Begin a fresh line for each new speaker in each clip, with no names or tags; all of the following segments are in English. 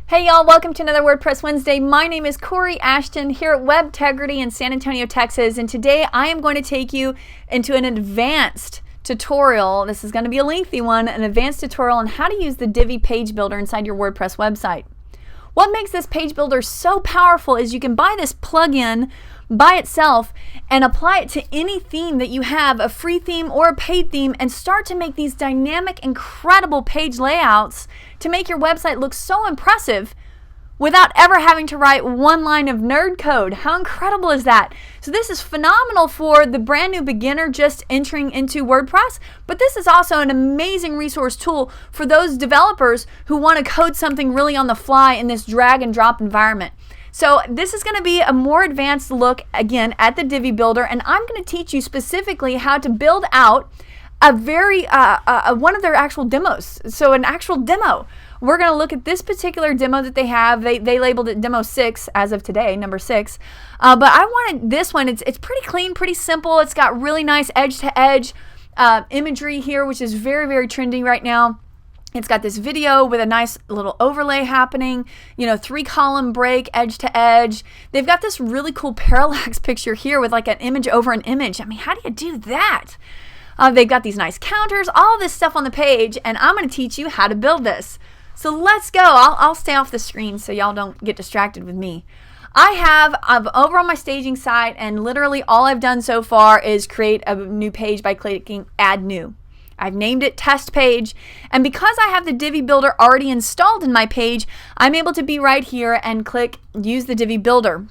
Hey y'all, welcome to another WordPress Wednesday. My name is Corey Ashton here at Webtegrity in San Antonio, Texas, and today I am going to take you into an advanced tutorial. This is going to be a lengthy one, an advanced tutorial on how to use the Divi page builder inside your WordPress website. What makes this page builder so powerful is you can buy this plugin by itself and apply it to any theme that you have, a free theme or a paid theme, and start to make these dynamic, incredible page layouts to make your website look so impressive without ever having to write one line of nerd code. How incredible is that? So this is phenomenal for the brand new beginner just entering into WordPress, but this is also an amazing resource tool for those developers who want to code something really on the fly in this drag and drop environment. So this is going to be a more advanced look again at the Divi Builder, and I'm going to teach you specifically how to build out a very one of their actual demos. So an actual demo. We're going to look at this particular demo that they have. They labeled it Demo 6 as of today, number 6. But I wanted this one. It's pretty clean, pretty simple. It's got really nice edge-to-edge imagery here, which is very, very trendy right now. It's got this video with a nice little overlay happening, 3-column break, edge to edge. They've got this really cool parallax picture here with like an image over an image. I mean, how do you do that? They've got these nice counters, all this stuff on the page, and I'm going to teach you how to build this. So let's go. I'll stay off the screen so y'all don't get distracted with me. I'm over on my staging site, and literally all I've done so far is create a new page by clicking Add New. I've named it Test Page, and because I have the Divi Builder already installed in my page, I'm able to be right here and click Use the Divi Builder.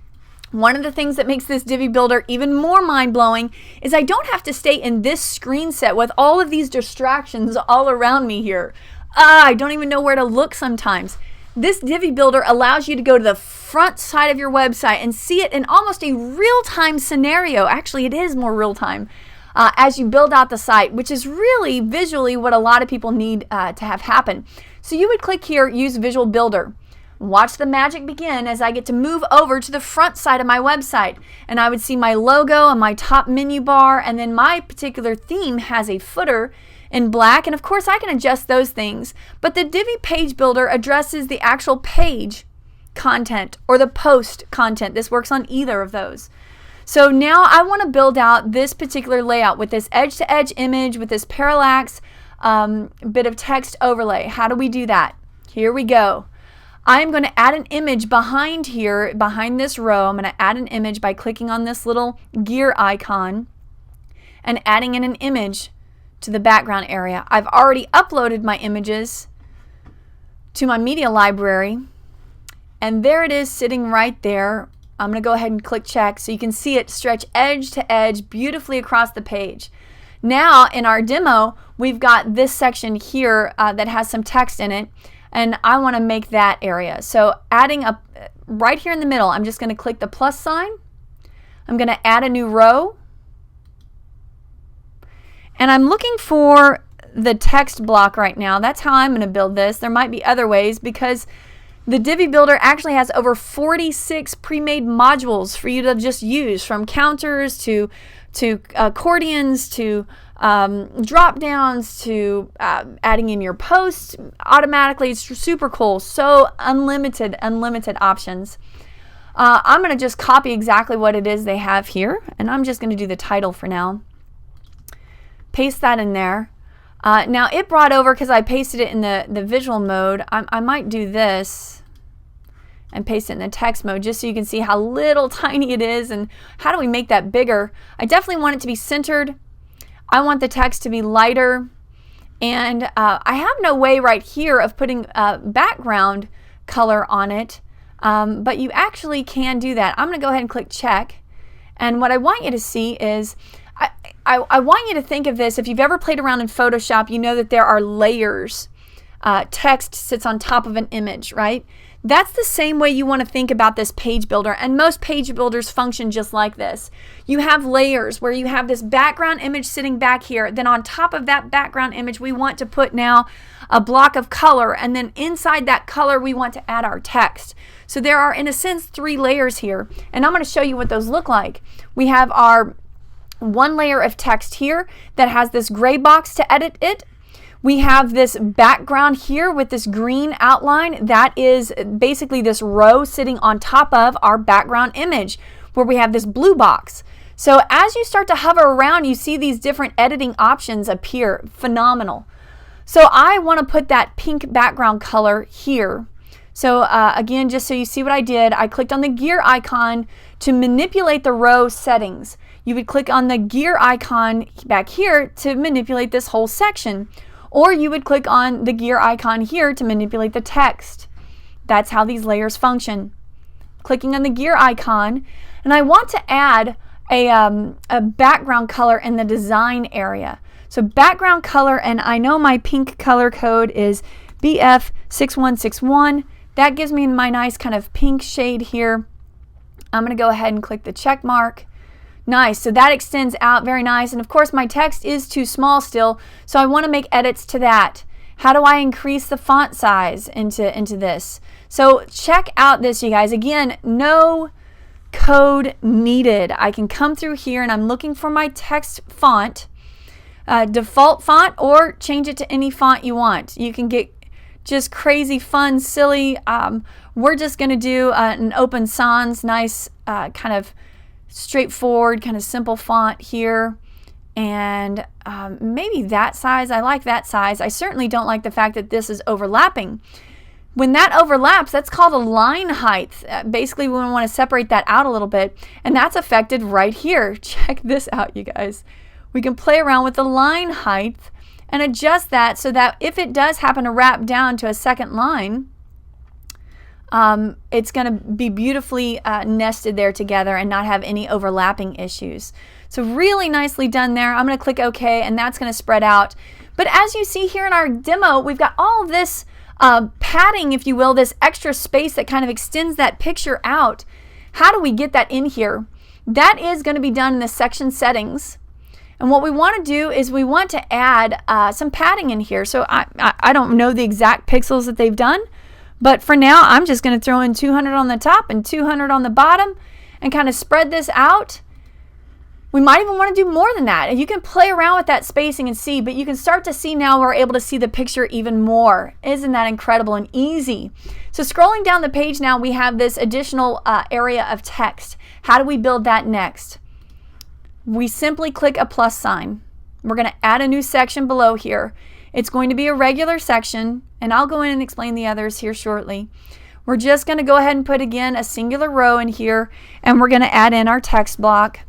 One of the things that makes this Divi Builder even more mind-blowing is I don't have to stay in this screen set with all of these distractions all around me here. I don't even know where to look sometimes. This Divi Builder allows you to go to the front side of your website and see it in almost a real-time scenario. Actually, it is more real-time. As you build out the site, which is really visually what a lot of people need to have happen. So you would click here, Use Visual Builder. Watch the magic begin as I get to move over to the front side of my website. And I would see my logo and my top menu bar, and then my particular theme has a footer in black, and of course I can adjust those things. But the Divi Page Builder addresses the actual page content or the post content. This works on either of those. So now I want to build out this particular layout with this edge-to-edge image, with this parallax bit of text overlay. How do we do that? Here we go. I am going to add an image behind here, behind this row. I'm going to add an image by clicking on this little gear icon and adding in an image to the background area. I've already uploaded my images to my media library, and there it is sitting right there. I'm going to go ahead and click check so you can see it stretch edge to edge beautifully across the page. Now in our demo, we've got this section here that has some text in it, and I want to make that area. So adding up right here in the middle, I'm just going to click the plus sign. I'm going to add a new row, and I'm looking for the text block right now. That's how I'm going to build this. There might be other ways because the Divi Builder actually has over 46 pre-made modules for you to just use, from counters to accordions to drop downs to adding in your posts automatically. It's super cool. So unlimited options. I'm going to just copy exactly what it is they have here, and I'm just going to do the title for now. Paste that in there. Now it brought over, because I pasted it in the visual mode, I might do this and paste it in the text mode just so you can see how little tiny it is and how do we make that bigger. I definitely want it to be centered. I want the text to be lighter, and I have no way right here of putting background color on it, but you actually can do that. I'm going to go ahead and click check, and what I want you to see is I want you to think of this. If you've ever played around in Photoshop, you know that there are layers. Text sits on top of an image, right? That's the same way you want to think about this page builder, and most page builders function just like this. You have layers where you have this background image sitting back here. Then on top of that background image, we want to put now a block of color, and then inside that color, we want to add our text. So there are, in a sense, 3 layers here, and I'm going to show you what those look like. We have our one layer of text here that has this gray box to edit it. We have this background here with this green outline. That is basically this row sitting on top of our background image where we have this blue box. So as you start to hover around, you see these different editing options appear. Phenomenal. So I want to put that pink background color here. So again, just so you see what I did, I clicked on the gear icon to manipulate the row settings. You would click on the gear icon back here to manipulate this whole section. Or you would click on the gear icon here to manipulate the text. That's how these layers function. Clicking on the gear icon, and I want to add a background color in the design area. So background color, and I know my pink color code is BF6161. That gives me my nice kind of pink shade here. I'm going to go ahead and click the check mark. Nice, so that extends out very nice. And of course my text is too small still, so I want to make edits to that. How do I increase the font size into this? So check out this, you guys. Again, no code needed. I can come through here and I'm looking for my text font, default font, or change it to any font you want. You can get just crazy fun, silly. We're just going to do an Open Sans, nice kind of straightforward, kind of simple font here. And maybe that size. I like that size. I certainly don't like the fact that this is overlapping. When that overlaps, that's called a line height. Basically, we want to separate that out a little bit, and that's affected right here. Check this out, you guys. We can play around with the line height and adjust that so that if it does happen to wrap down to a second line, it's going to be beautifully nested there together and not have any overlapping issues. So really nicely done there. I'm going to click OK, and that's going to spread out. But as you see here in our demo, we've got all of this padding, if you will, this extra space that kind of extends that picture out. How do we get that in here? That is going to be done in the section settings. And what we want to do is we want to add some padding in here. So I don't know the exact pixels that they've done, but for now I'm just going to throw in 200 on the top and 200 on the bottom and kind of spread this out. We might even want to do more than that. And you can play around with that spacing and see, but you can start to see now we're able to see the picture even more. Isn't that incredible and easy? So scrolling down the page now, we have this additional area of text. How do we build that next? We simply click a plus sign. We're going to add a new section below here. It's going to be a regular section, and I'll go in and explain the others here shortly. We're just going to go ahead and put again a singular row in here, and we're going to add in our text block.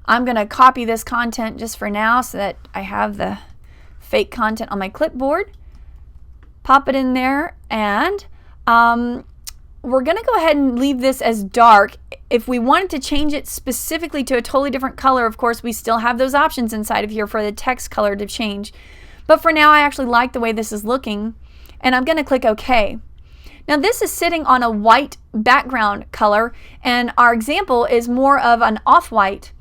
I'm going to copy this content just for now so that I have the fake content on my clipboard. Pop it in there, and we're going to go ahead and leave this as dark. If we wanted to change it specifically to a totally different color, of course, we still have those options inside of here for the text color to change. But for now, I actually like the way this is looking, and I'm going to click OK. Now this is sitting on a white background color, and our example is more of an off-white.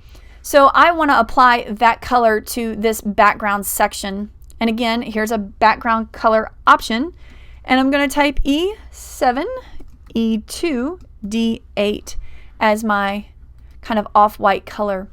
So I want to apply that color to this background section. And again, here's a background color option. And I'm going to type E7, E2, D8 as my kind of off-white color.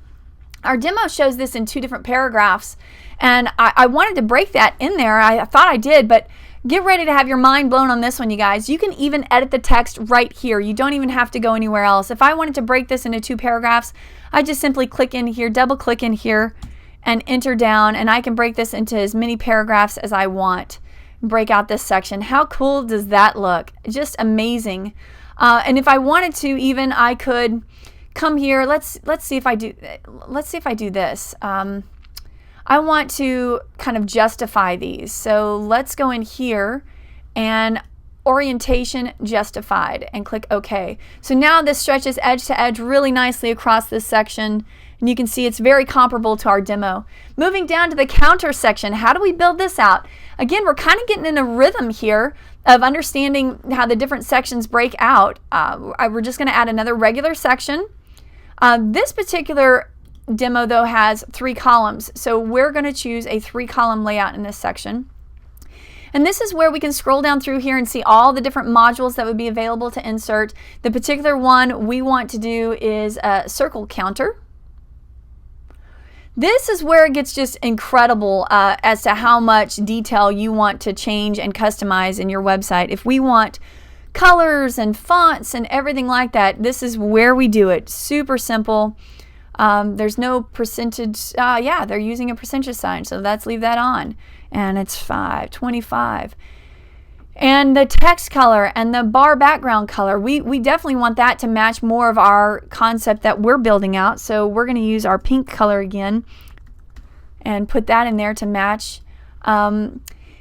Our demo shows this in 2 different paragraphs. And I wanted to break that in there. I thought I did, but get ready to have your mind blown on this one, you guys. You can even edit the text right here. You don't even have to go anywhere else. If I wanted to break this into 2 paragraphs, I just simply click in here, double click in here, and enter down, and I can break this into as many paragraphs as I want. Break out this section. How cool does that look? Just amazing. And if I wanted to, even I could come here. Let's see if I do. Let's see if I do this. I want to kind of justify these. So let's go in here and orientation justified and click OK. So now this stretches edge to edge really nicely across this section, and you can see it's very comparable to our demo. Moving down to the counter section, how do we build this out? Again, we're kind of getting in a rhythm here of understanding how the different sections break out. We're just going to add another regular section. This particular demo though has 3 columns, so we're going to choose a 3-column layout in this section. And this is where we can scroll down through here and see all the different modules that would be available to insert. The particular one we want to do is a circle counter. This is where it gets just incredible as to how much detail you want to change and customize in your website. If we want colors and fonts and everything like that, this is where we do it. Super simple. There's no percentage. Yeah, they're using a percentage sign, so let's leave that on. And it's 525. And the text color and the bar background color, we definitely want that to match more of our concept that we're building out. So we're going to use our pink color again and put that in there to match.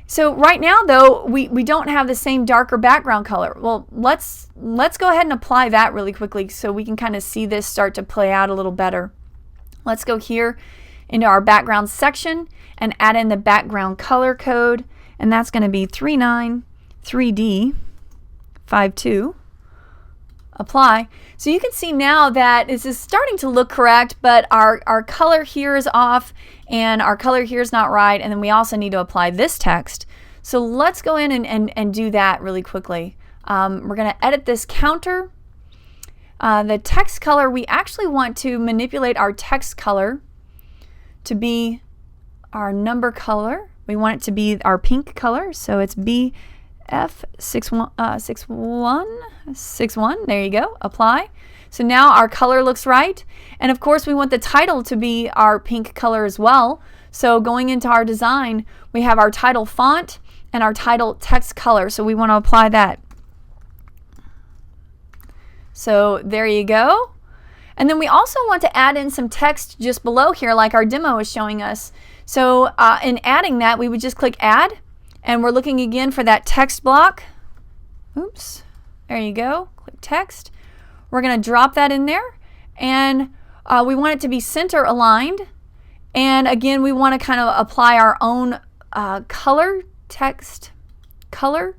So right now, though, we don't have the same darker background color. Well, let's go ahead and apply that really quickly so we can kind of see this start to play out a little better. Let's go here into our background section and add in the background color code, and that's going to be 393D52. Apply. So you can see now that this is starting to look correct, but our color here is off and our color here is not right, and then we also need to apply this text. So let's go in and do that really quickly. We're going to edit this counter. The text color, we actually want to manipulate our text color to be our number color. We want it to be our pink color, so it's BF6161. There you go. Apply. So now our color looks right. And of course, we want the title to be our pink color as well. So going into our design, we have our title font and our title text color. So we want to apply that. So there you go. And then we also want to add in some text just below here, like our demo is showing us. So in adding that, we would just click Add. And we're looking again for that text block. Oops, there you go. Click text. We're going to drop that in there. And we want it to be center aligned. And again, we want to kind of apply our own color, text color.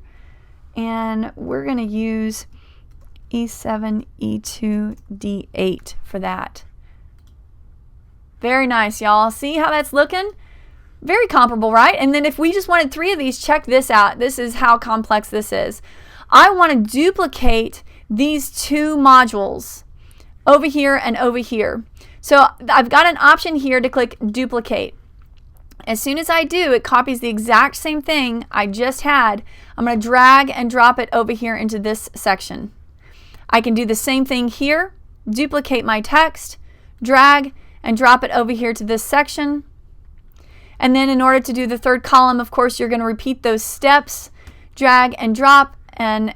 And we're going to use E7, E2, D8 for that. Very nice, y'all. See how that's looking? Very comparable, right? And then if we just wanted 3 of these, check this out. This is how complex this is. I want to duplicate these 2 modules over here and over here. So I've got an option here to click duplicate. As soon as I do, it copies the exact same thing I just had. I'm going to drag and drop it over here into this section. I can do the same thing here, duplicate my text, drag and drop it over here to this section. And then in order to do the 3rd column, of course, you're going to repeat those steps, drag and drop, and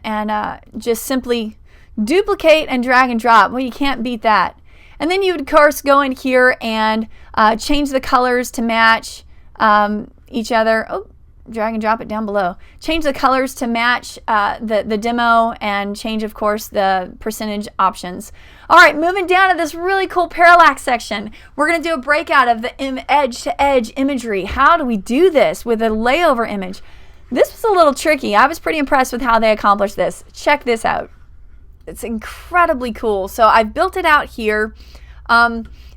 just simply duplicate and drag and drop. Well, you can't beat that. And then you would, of course, go in here and change the colors to match each other. Oh, drag and drop it down below. Change the colors to match the demo, and change, of course, the percentage options. All right, moving down to this really cool parallax section. We're going to do a breakout of the edge-to-edge imagery. How do we do this with a layover image? This was a little tricky. I was pretty impressed with how they accomplished this. Check this out. It's incredibly cool. So I've built it out here.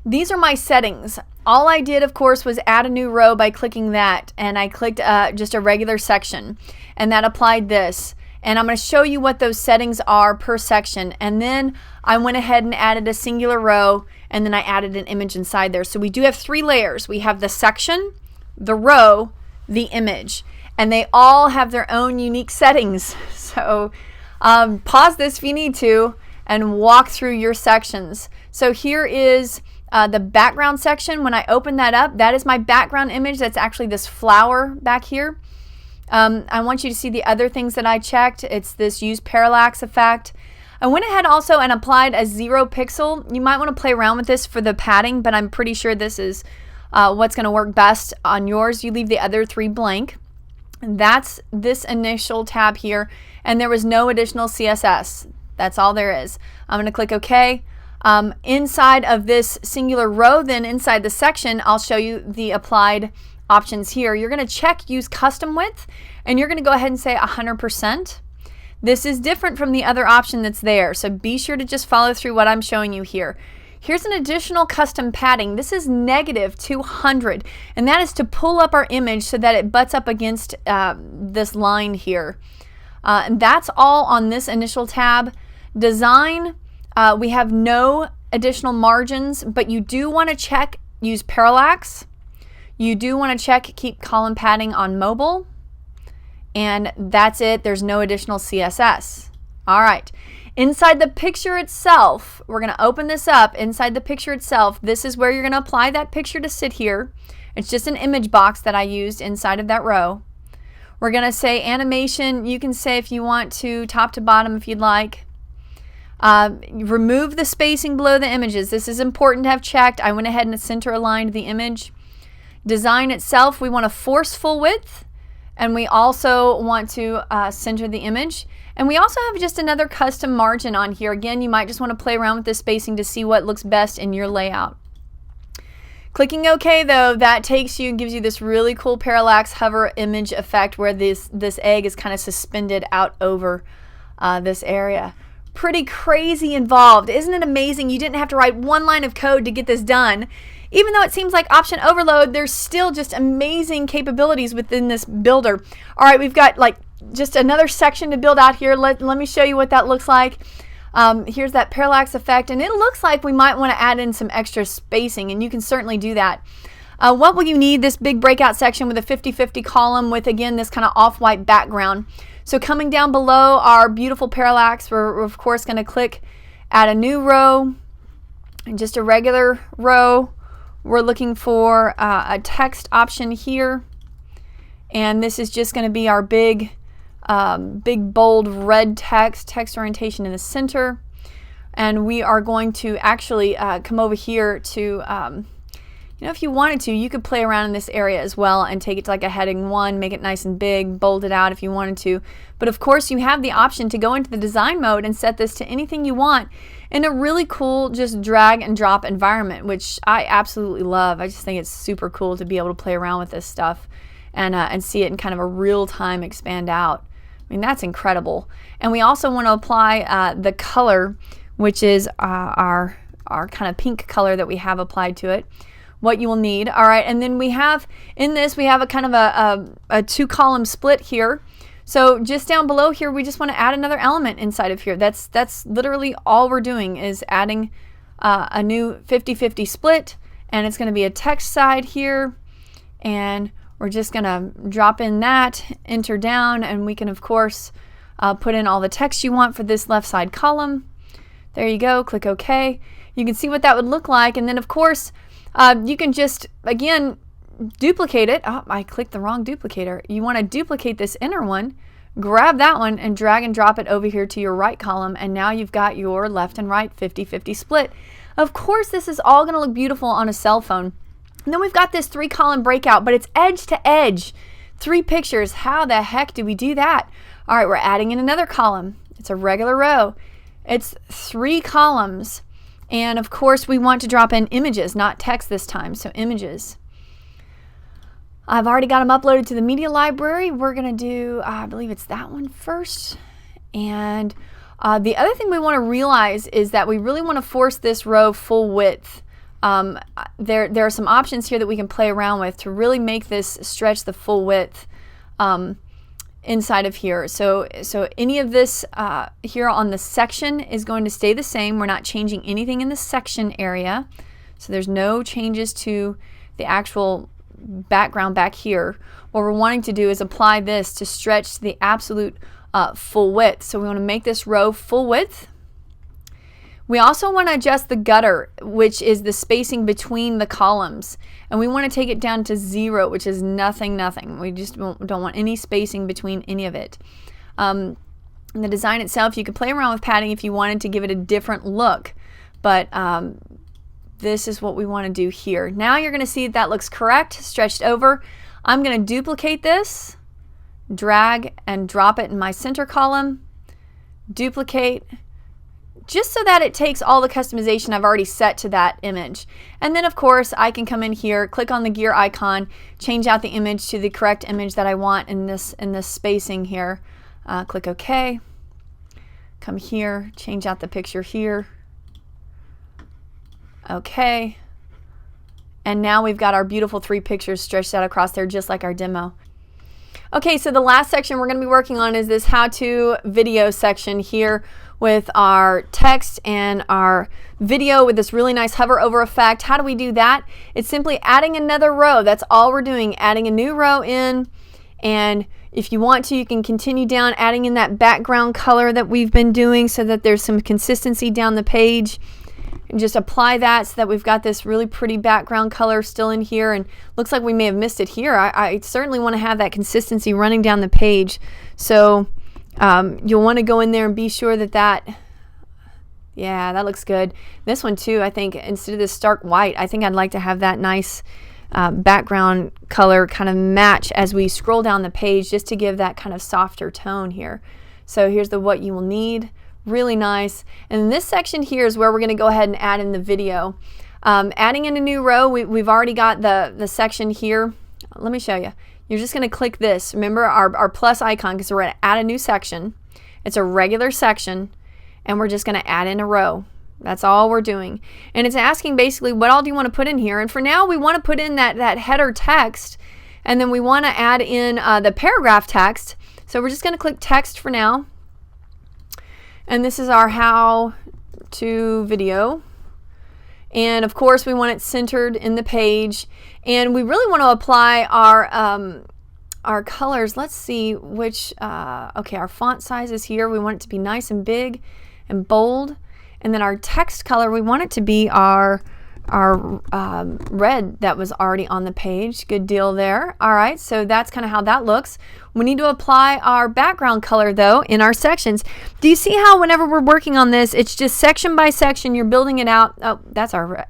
These are my settings. All I did, of course, was add a new row by clicking that, and I clicked just a regular section, and that applied this. And I'm going to show you what those settings are per section. And then I went ahead and added a singular row, and then I added an image inside there. So we do have 3 layers. We have the section, the row, the image, and they all have their own unique settings. So pause this if you need to and walk through your sections. So here is the background section. When I open that up, that is my background image. That's actually this flower back here. I want you to see the other things that I checked. It's this use parallax effect. I went ahead also and applied a 0 pixel. You might want to play around with this for the padding, but I'm pretty sure this is what's going to work best on yours. You leave the other 3 blank. That's this initial tab here, and there was no additional CSS. That's all there is. I'm going to click OK. Inside of this singular row, then inside the section, I'll show you the applied options here. You're going to check use custom width, and you're going to go ahead and say 100%. This is different from the other option that's there, so be sure to just follow through what I'm showing you here. Here's an additional custom padding. This is -200, and that is to pull up our image so that it butts up against this line here. And that's all on this initial tab. Design, we have no additional margins, but you do want to check use Parallax. You do want to check keep column padding on mobile. And that's it. There's no additional CSS. All right. Inside the picture itself, we're going to open this up. Inside the picture itself, this is where you're going to apply that picture to sit here. It's just an image box that I used inside of that row. We're going to say animation. You can say if you want to top to bottom if you'd like. Remove the spacing below the images. This is important to have checked. I went ahead and center aligned the image. Design itself, we want to force full width. And we also want to center the image. And we also have just another custom margin on here. Again, you might just want to play around with this spacing to see what looks best in your layout. Clicking OK though, that takes you and gives you this really cool parallax hover image effect where this egg is kind of suspended out over this area. Pretty crazy involved. Isn't it amazing? You didn't have to write one line of code to get this done. Even though it seems like option overload, there's still just amazing capabilities within this builder. All right, we've got like just another section to build out here. Let me show you what that looks like. Here's that parallax effect, and it looks like we might want to add in some extra spacing, and you can certainly do that. What will you need? This big breakout section with a 50-50 column with, again, this kind of off-white background. So coming down below our beautiful parallax, we're of course going to click add a new row, and just a regular row. We're looking for a text option here, and this is just going to be our big bold red text orientation in the center. And we are going to actually come over here to, you know, if you wanted to, you could play around in this area as well and take it to like a heading 1, make it nice and big, bold it out if you wanted to. But of course, you have the option to go into the design mode and set this to anything you want in a really cool just drag and drop environment, which I absolutely love. I just think it's super cool to be able to play around with this stuff and see it in kind of a real-time expand out. I mean, that's incredible. And we also want to apply the color, which is our kind of pink color that we have applied to it. What you will need. All right, and then we have in this, we have a kind of a 2-column split here. So just down below here, we just want to add another element inside of here. That's literally all we're doing is adding a new 50-50 split, and it's going to be a text side here, and we're just going to drop in that, enter down, and we can of course put in all the text you want for this left side column. There you go, click OK. You can see what that would look like, and then of course you can just, again, duplicate it. Oh, I clicked the wrong duplicator. You want to duplicate this inner one, grab that one, and drag and drop it over here to your right column, and now you've got your left and right 50-50 split. Of course, this is all going to look beautiful on a cell phone. And then we've got this 3-column breakout, but it's edge to edge. 3 pictures. How the heck do we do that? All right, we're adding in another column. It's a regular row. It's 3 columns. And of course, we want to drop in images, not text this time, so images. I've already got them uploaded to the media library. We're going to do, I believe it's that one first. And the other thing we want to realize is that we really want to force this row full width. There are some options here that we can play around with to really make this stretch the full width inside of here. So any of this here on the section is going to stay the same. We're not changing anything in the section area. So there's no changes to the actual background back here. What we're wanting to do is apply this to stretch to the absolute full width. So we want to make this row full width. We also want to adjust the gutter, which is the spacing between the columns. And we want to take it down to 0, which is nothing. We just don't want any spacing between any of it. In the design itself, you could play around with padding if you wanted to give it a different look. But this is what we want to do here. Now you're going to see that looks correct, stretched over. I'm going to duplicate this, drag and drop it in my center column, duplicate, just so that it takes all the customization I've already set to that image. And then of course I can come in here, click on the gear icon, change out the image to the correct image that I want in this spacing here. Click OK. Come here, change out the picture here. OK. And now we've got our beautiful 3 pictures stretched out across there just like our demo. Okay, so the last section we're going to be working on is this how-to video section here, with our text and our video with this really nice hover over effect. How do we do that? It's simply adding another row. That's all we're doing, adding a new row in. And if you want to, you can continue down, adding in that background color that we've been doing so that there's some consistency down the page. And just apply that so that we've got this really pretty background color still in here, and looks like we may have missed it here. I certainly want to have that consistency running down the page. So you'll want to go in there and be sure that yeah, that looks good. This one too, I think instead of this stark white, I think I'd like to have that nice background color kind of match as we scroll down the page, just to give that kind of softer tone here. So here's what you will need. Really nice. And this section here is where we're going to go ahead and add in the video. Adding in a new row, we've already got the section here. Let me show you. You're just going to click this. Remember our plus icon, because we're going to add a new section. It's a regular section, and we're just going to add in a row. That's all we're doing. And it's asking basically, what all do you want to put in here? And for now, we want to put in that header text, and then we want to add in the paragraph text. So we're just going to click text for now. And this is our how to video. And of course, we want it centered in the page. And we really want to apply our colors. Let's see which, okay, our font size is here. We want it to be nice and big and bold. And then our text color, we want it to be our red that was already on the page. Good deal there. All right, so that's kind of how that looks. We need to apply our background color though in our sections. Do you see how whenever we're working on this, it's just section by section, you're building it out. Oh, that's our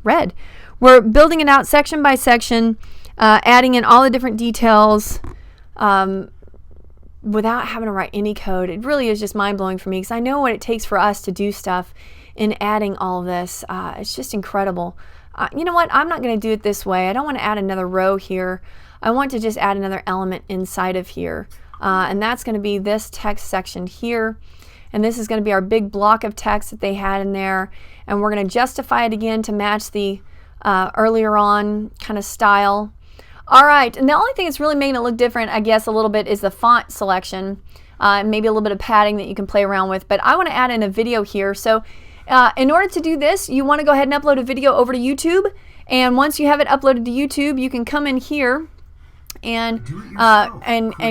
red. We're building it out section by section, adding in all the different details without having to write any code. It really is just mind-blowing for me, because I know what it takes for us to do stuff in adding all of this. It's just incredible. You know what? I'm not going to do it this way. I don't want to add another row here. I want to just add another element inside of here. And that's going to be this text section here. And this is going to be our big block of text that they had in there. And we're going to justify it again to match the earlier on kind of style. All right, and the only thing that's really making it look different, I guess, a little bit is the font selection. Maybe a little bit of padding that you can play around with. But I want to add in a video here. So in order to do this, you want to go ahead and upload a video over to YouTube. And once you have it uploaded to YouTube, you can come in here and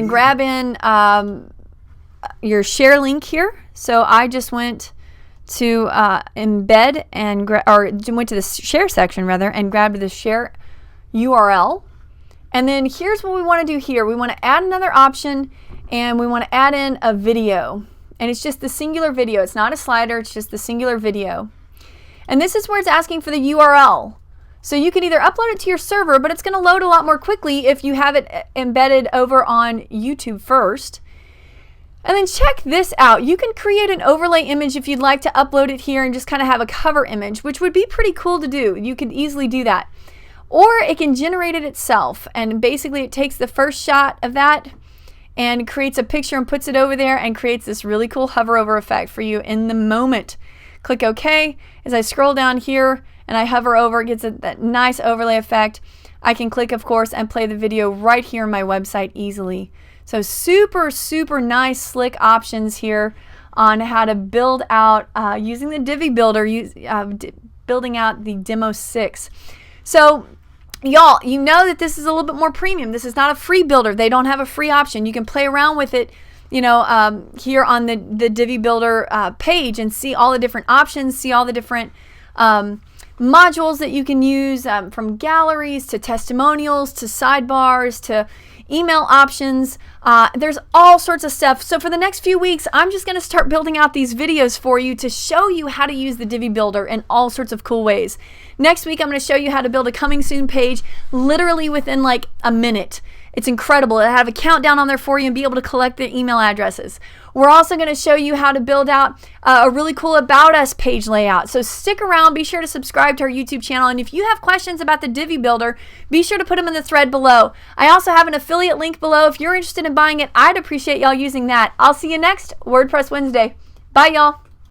grab in your share link here. So I just went to embed and went to the share section rather, and grabbed the share URL. And then here's what we want to do here. We want to add another option, and we want to add in a video. And it's just the singular video. It's not a slider, it's just the singular video. And this is where it's asking for the URL. So you can either upload it to your server, but it's going to load a lot more quickly if you have it embedded over on YouTube first. And then check this out. You can create an overlay image if you'd like to upload it here and just kind of have a cover image, which would be pretty cool to do. You could easily do that. Or it can generate it itself, and basically it takes the first shot of that and creates a picture and puts it over there and creates this really cool hover over effect for you in the moment. Click OK. As I scroll down here and I hover over, it gets that nice overlay effect. I can click, of course, and play the video right here on my website easily. So super, super nice, slick options here on how to build out using the Divi Builder, building out the Demo 6. So y'all, you know that this is a little bit more premium. This is not a free builder. They don't have a free option. You can play around with it, you know, here on the Divi Builder page and see all the different options, see all the different modules that you can use, from galleries to testimonials to sidebars to email options. There's all sorts of stuff. So for the next few weeks, I'm just going to start building out these videos for you to show you how to use the Divi Builder in all sorts of cool ways. Next week, I'm going to show you how to build a coming soon page literally within like a minute. It's incredible. I have a countdown on there for you and be able to collect the email addresses. We're also going to show you how to build out a really cool About Us page layout. So stick around. Be sure to subscribe to our YouTube channel. And if you have questions about the Divi Builder, be sure to put them in the thread below. I also have an affiliate link below. If you're interested in buying it, I'd appreciate y'all using that. I'll see you next WordPress Wednesday. Bye, y'all.